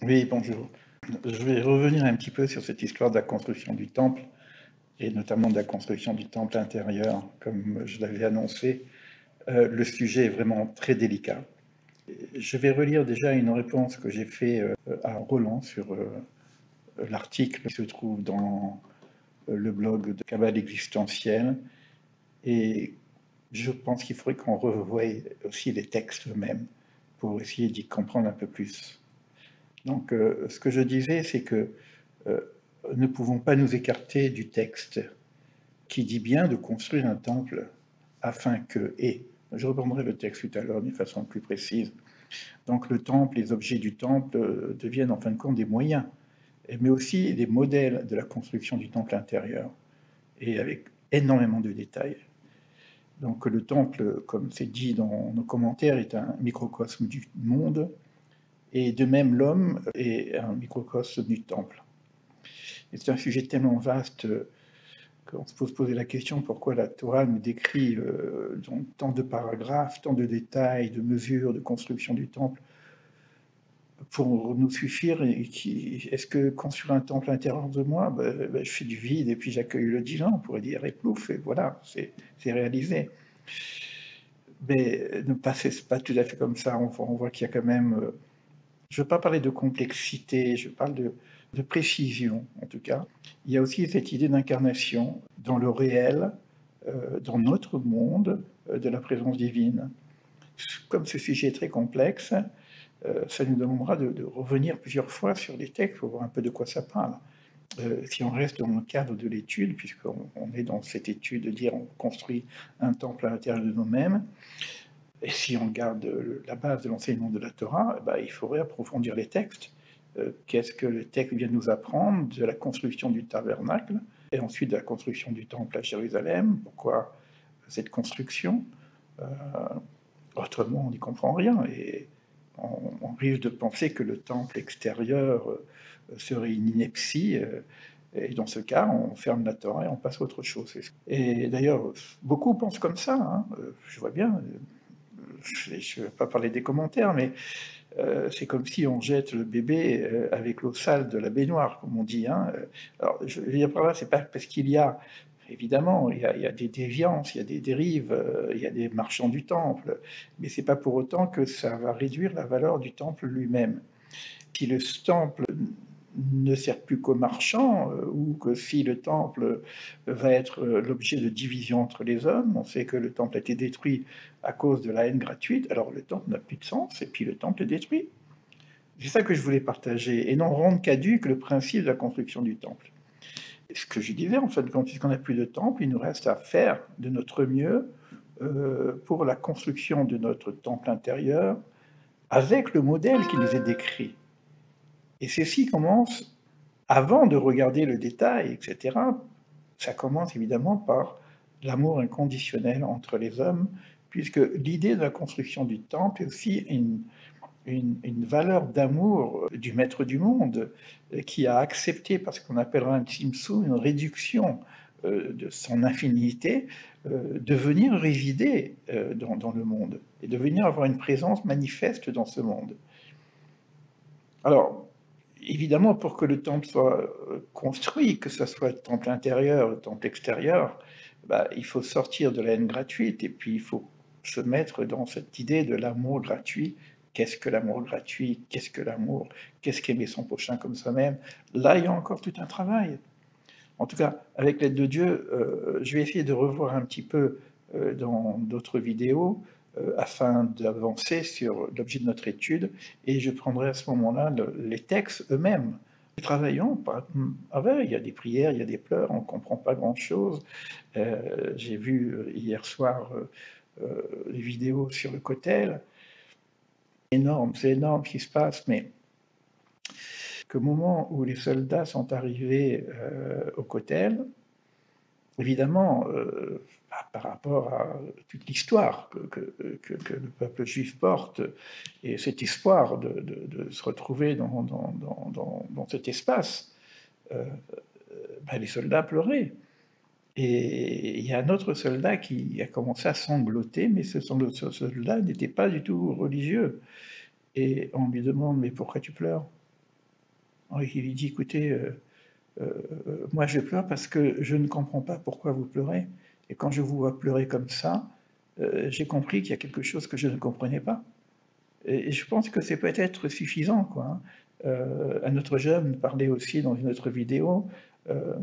Oui, bonjour. Je vais revenir un petit peu sur cette histoire de la construction du temple, et notamment de la construction du temple intérieur, comme je l'avais annoncé. Le sujet est vraiment très délicat. Je vais relire déjà une réponse que j'ai faite à Roland sur l'article qui se trouve dans le blog de Cabale Existentielle, et je pense qu'il faudrait qu'on revoie aussi les textes eux-mêmes pour essayer d'y comprendre un peu plus. Donc, ce que je disais, c'est que euh, ne pouvons pas nous écarter du texte qui dit bien de construire un temple afin que, et je reprendrai le texte tout à l'heure d'une façon plus précise, donc le temple, les objets du temple deviennent en fin de compte des moyens, mais aussi des modèles de la construction du temple intérieur, et avec énormément de détails. Donc le temple, comme c'est dit dans nos commentaires, est un microcosme du monde, et de même l'homme est un microcosme du temple. Et c'est un sujet tellement vaste qu'on se pose poser la question pourquoi la Torah nous décrit dans tant de paragraphes, tant de détails, de mesures, de construction du temple pour nous suffire. Est-ce que construire un temple à l'intérieur de moi, je fais du vide et puis j'accueille le divin, on pourrait dire, et plouf, et voilà, c'est réalisé. Mais ne pas, c'est pas tout à fait comme ça. On voit qu'il y a quand même. Je ne veux pas parler de complexité, je parle de précision, en tout cas. Il y a aussi cette idée d'incarnation dans le réel, dans notre monde, de la présence divine. Comme ce sujet est très complexe, ça nous demandera de revenir plusieurs fois sur les textes pour voir un peu de quoi ça parle. Si on reste dans le cadre de l'étude, puisqu'on est dans cette étude de dire on construit un temple à l'intérieur de nous-mêmes, et si on garde la base de l'enseignement de la Torah, il faudrait approfondir les textes. Qu'est-ce que le texte vient nous apprendre de la construction du tabernacle, et ensuite de la construction du temple à Jérusalem? Pourquoi cette construction? euh, Autrement, on n'y comprend rien, et on risque de penser que le temple extérieur serait une ineptie, et dans ce cas, on ferme la Torah et on passe à autre chose. Et d'ailleurs, beaucoup pensent comme ça, hein. Je vois bien, je ne vais pas parler des commentaires, mais c'est comme si on jette le bébé avec l'eau sale de la baignoire, comme on dit, hein. Alors, je veux dire par là, c'est pas parce qu'il y a, évidemment, il y a des déviances, il y a des dérives, il y a des marchands du temple, mais c'est pas pour autant que ça va réduire la valeur du temple lui-même. Si le temple ne sert plus qu'aux marchands, ou que si le temple va être l'objet de division entre les hommes, on sait que le temple a été détruit à cause de la haine gratuite, alors le temple n'a plus de sens, et puis le temple est détruit. C'est ça que je voulais partager, et non rendre caduque le principe de la construction du temple. Et ce que je disais, en fait, quand puisqu'on n'a plus de temple, il nous reste à faire de notre mieux pour la construction de notre temple intérieur, avec le modèle qui nous est décrit. Et ceci commence avant de regarder le détail, etc. Ça commence évidemment par l'amour inconditionnel entre les hommes, puisque l'idée de la construction du temple est aussi une valeur d'amour du maître du monde, qui a accepté, parce qu'on appellera un tzimtzum, une réduction de son infinité, de venir résider dans le monde, et de venir avoir une présence manifeste dans ce monde. Alors, évidemment, pour que le temple soit construit, que ce soit le temple intérieur, le temple extérieur, il faut sortir de la haine gratuite, et puis il faut se mettre dans cette idée de l'amour gratuit. Qu'est-ce que l'amour gratuit? Qu'est-ce que l'amour? Qu'est-ce qu'aimer son prochain comme soi-même? Là, il y a encore tout un travail. En tout cas, avec l'aide de Dieu, je vais essayer de revoir un petit peu dans d'autres vidéos afin d'avancer sur l'objet de notre étude, et je prendrai à ce moment-là les textes eux-mêmes. Travaillons, il y a des prières, il y a des pleurs, on ne comprend pas grand-chose. J'ai vu hier soir les vidéos sur le Kotel. C'est énorme ce qui se passe, mais qu'au moment où les soldats sont arrivés au Kotel, évidemment, par rapport à toute l'histoire que le peuple juif porte, et cet espoir de se retrouver dans cet espace, les soldats pleuraient. Et il y a un autre soldat qui a commencé à sangloter, mais ce soldat n'était pas du tout religieux. Et on lui demande: «Mais pourquoi tu pleures?» Il lui dit, écoutez, moi je pleure parce que je ne comprends pas pourquoi vous pleurez. Et quand je vous vois pleurer comme ça, j'ai compris qu'il y a quelque chose que je ne comprenais pas. Et je pense que c'est peut-être suffisant, quoi, hein. Un autre jeune parlait aussi dans une autre vidéo, euh,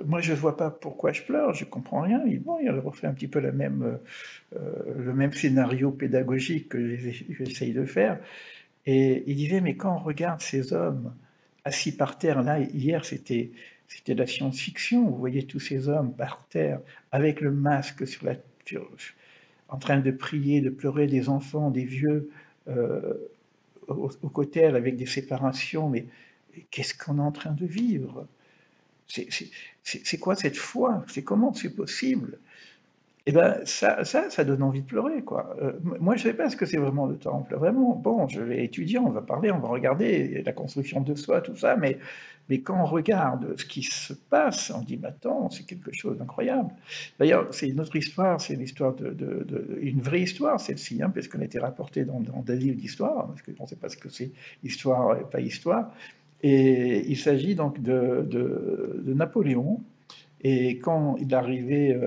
moi je ne vois pas pourquoi je pleure, je comprends rien. Bon, il refait un petit peu le même scénario pédagogique que j'essaye de faire. Et il disait, mais quand on regarde ces hommes assis par terre, là, hier c'était de la science-fiction, vous voyez tous ces hommes par terre, avec le masque en train de prier, de pleurer, des enfants, des vieux, euh, au cotel avec des séparations, mais qu'est-ce qu'on est en train de vivre? C'est quoi cette foi? C'est comment c'est possible? Et ben ça donne envie de pleurer, quoi. Moi, je ne sais pas ce que c'est vraiment le temple, vraiment. Bon, je vais étudier, on va parler, on va regarder la construction de soi, tout ça, mais quand on regarde ce qui se passe, on dit, mais attends, c'est quelque chose d'incroyable. D'ailleurs, c'est une autre histoire, c'est l'histoire une vraie histoire, celle-ci, hein, parce qu'on a été rapporté dans des livres d'histoire, parce qu'on ne sait pas ce que c'est histoire et pas histoire. Et il s'agit donc de Napoléon, et quand il arrivait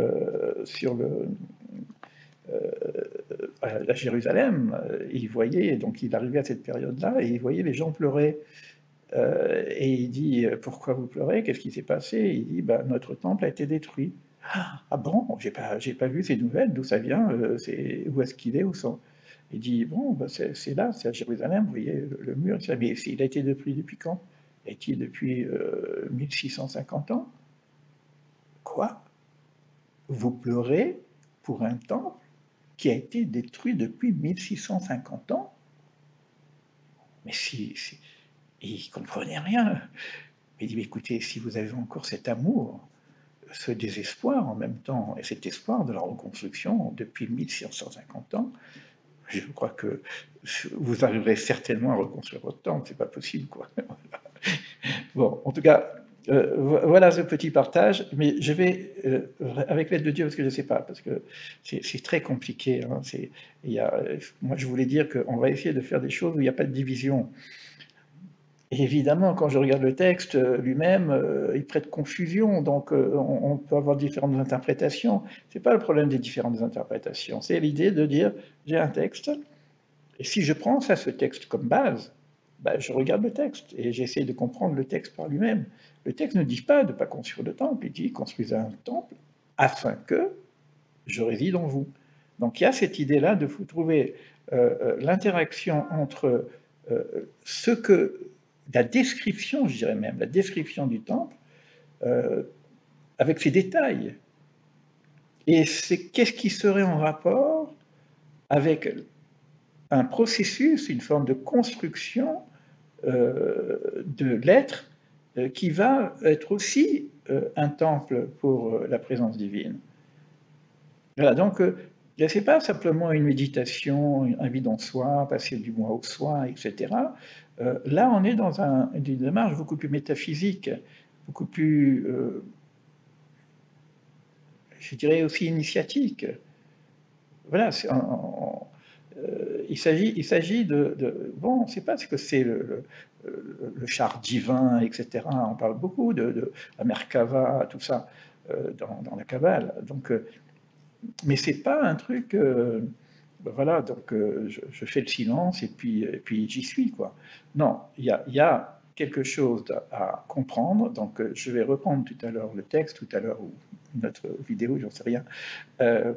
à Jérusalem, il voyait, donc il arrivait à cette période-là, et il voyait les gens pleurer. Et il dit, pourquoi vous pleurez? Qu'est-ce qui s'est passé? Il dit, bah, notre temple a été détruit. Ah bon, j'ai pas vu ces nouvelles, d'où ça vient, où est-ce qu'il est, où sont... Il dit, bon, bah, c'est là, c'est à Jérusalem, vous voyez, le mur, mais il a été détruit depuis quand? Il a été depuis 1650 ans. Quoi? Vous pleurez pour un temple qui a été détruit depuis 1650 ans? Mais il ne comprenait rien. Il dit, mais écoutez, si vous avez encore cet amour, ce désespoir en même temps, et cet espoir de la reconstruction depuis 1650 ans, je crois que vous arriverez certainement à reconstruire votre temple, c'est pas possible, quoi. Bon, en tout cas, voilà ce petit partage, mais je vais, avec l'aide de Dieu, parce que je ne sais pas, parce que c'est très compliqué, hein, moi je voulais dire qu'on va essayer de faire des choses où il n'y a pas de division. Et évidemment, quand je regarde le texte lui-même, il prête confusion, donc on peut avoir différentes interprétations. Ce n'est pas le problème des différentes interprétations, c'est l'idée de dire, j'ai un texte, et si je prends ça, ce texte comme base, ben, je regarde le texte et j'essaie de comprendre le texte par lui-même. Le texte ne dit pas de ne pas construire de temple, il dit construisez un temple afin que je réside en vous. Donc il y a cette idée-là de vous trouver l'interaction entre ce que la description, je dirais même, la description du temple, euh, avec ses détails. Et c'est qu'est-ce qui serait en rapport avec un processus, une forme de construction de l'être qui va être aussi un temple pour la présence divine. Voilà, donc ce n'est pas simplement une méditation, un vide en soi, passer du moi au soi, etc. Là, on est dans une démarche beaucoup plus métaphysique, beaucoup plus, je dirais aussi initiatique. Voilà, il s'agit bon, on ne sait pas ce que c'est le char divin, etc. On parle beaucoup de la Merkava, tout ça, dans la Kabbale. Donc, mais c'est pas un truc. Ben voilà, donc je fais le silence et puis j'y suis, quoi. Non, il y a quelque chose à comprendre. Donc, je vais reprendre tout à l'heure le texte, tout à l'heure, ou notre vidéo, j'en sais rien,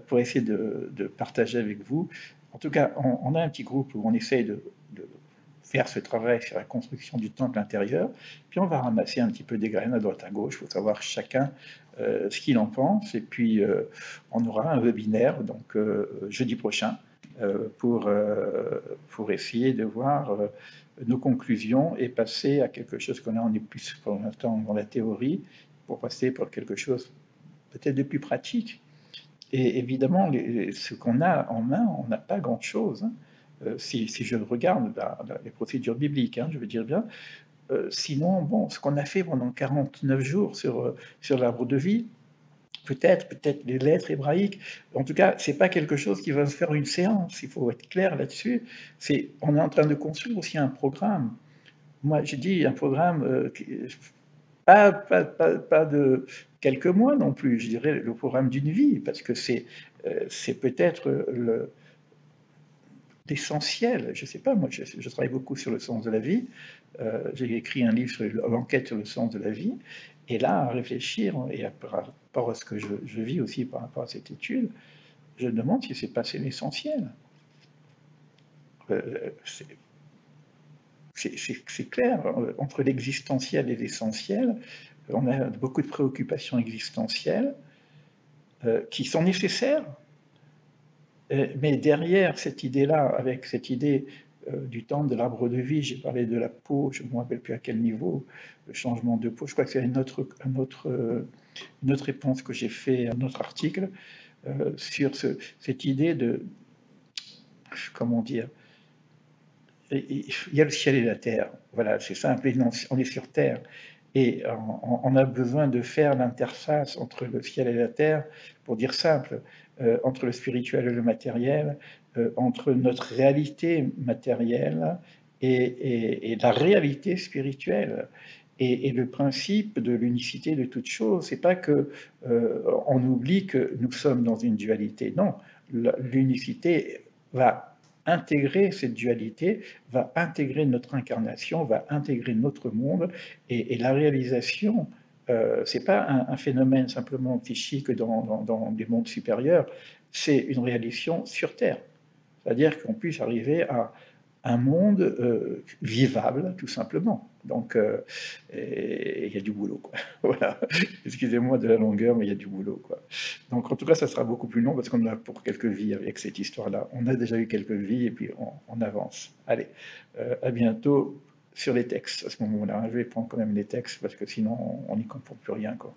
pour essayer de partager avec vous. En tout cas, on a un petit groupe où on essaye de faire ce travail sur la construction du temple intérieur, puis on va ramasser un petit peu des graines à droite à gauche pour savoir chacun ce qu'il en pense, et puis on aura un webinaire donc jeudi prochain pour essayer de voir nos conclusions et passer à quelque chose qu'on a, on est plus pour l'instant dans la théorie, pour passer pour quelque chose peut-être de plus pratique. Et évidemment, ce qu'on a en main, on n'a pas grand-chose, hein. Si je regarde les procédures bibliques, hein, je veux dire bien, sinon, bon, ce qu'on a fait pendant 49 jours sur l'arbre de vie, peut-être les lettres hébraïques, en tout cas, c'est pas quelque chose qui va se faire une séance, il faut être clair là-dessus. On est en train de construire aussi un programme. moi, je dis un programme pas de quelques mois non plus, je dirais le programme d'une vie, parce que c'est peut-être l'essentiel. Je ne sais pas, moi, je travaille beaucoup sur le sens de la vie. J'ai écrit un livre sur l'enquête sur le sens de la vie. Et là, à réfléchir, et par rapport à ce que je vis aussi par rapport à cette étude, je me demande si c'est passé l'essentiel. Euh, c'est c'est clair, entre l'existentiel et l'essentiel, on a beaucoup de préoccupations existentielles qui sont nécessaires, mais derrière cette idée-là, avec cette idée du temple de l'arbre de vie, j'ai parlé de la peau, je ne me rappelle plus à quel niveau, le changement de peau, je crois que c'est une autre réponse que j'ai fait, un autre article, sur cette idée de, comment dire, il y a le ciel et la terre, voilà, c'est simple, on est sur terre, et on a besoin de faire l'interface entre le ciel et la terre, pour dire simple, entre le spirituel et le matériel, entre notre réalité matérielle et la réalité spirituelle. Et le principe de l'unicité de toute chose, c'est pas que on oublie que nous sommes dans une dualité. Non, l'unicité va intégrer cette dualité, va intégrer notre incarnation, va intégrer notre monde, et la réalisation, c'est pas un phénomène simplement psychique dans des mondes supérieurs, c'est une réalisation sur Terre. C'est-à-dire qu'on puisse arriver à un monde vivable, tout simplement. Donc, il y a du boulot, quoi. Voilà. Excusez-moi de la longueur, mais il y a du boulot, quoi. Donc, en tout cas, ça sera beaucoup plus long parce qu'on a pour quelques vies avec cette histoire-là. On a déjà eu quelques vies et puis on avance. Allez, à bientôt sur les textes à ce moment-là. Je vais prendre quand même les textes parce que sinon, on n'y comprend plus rien, quoi.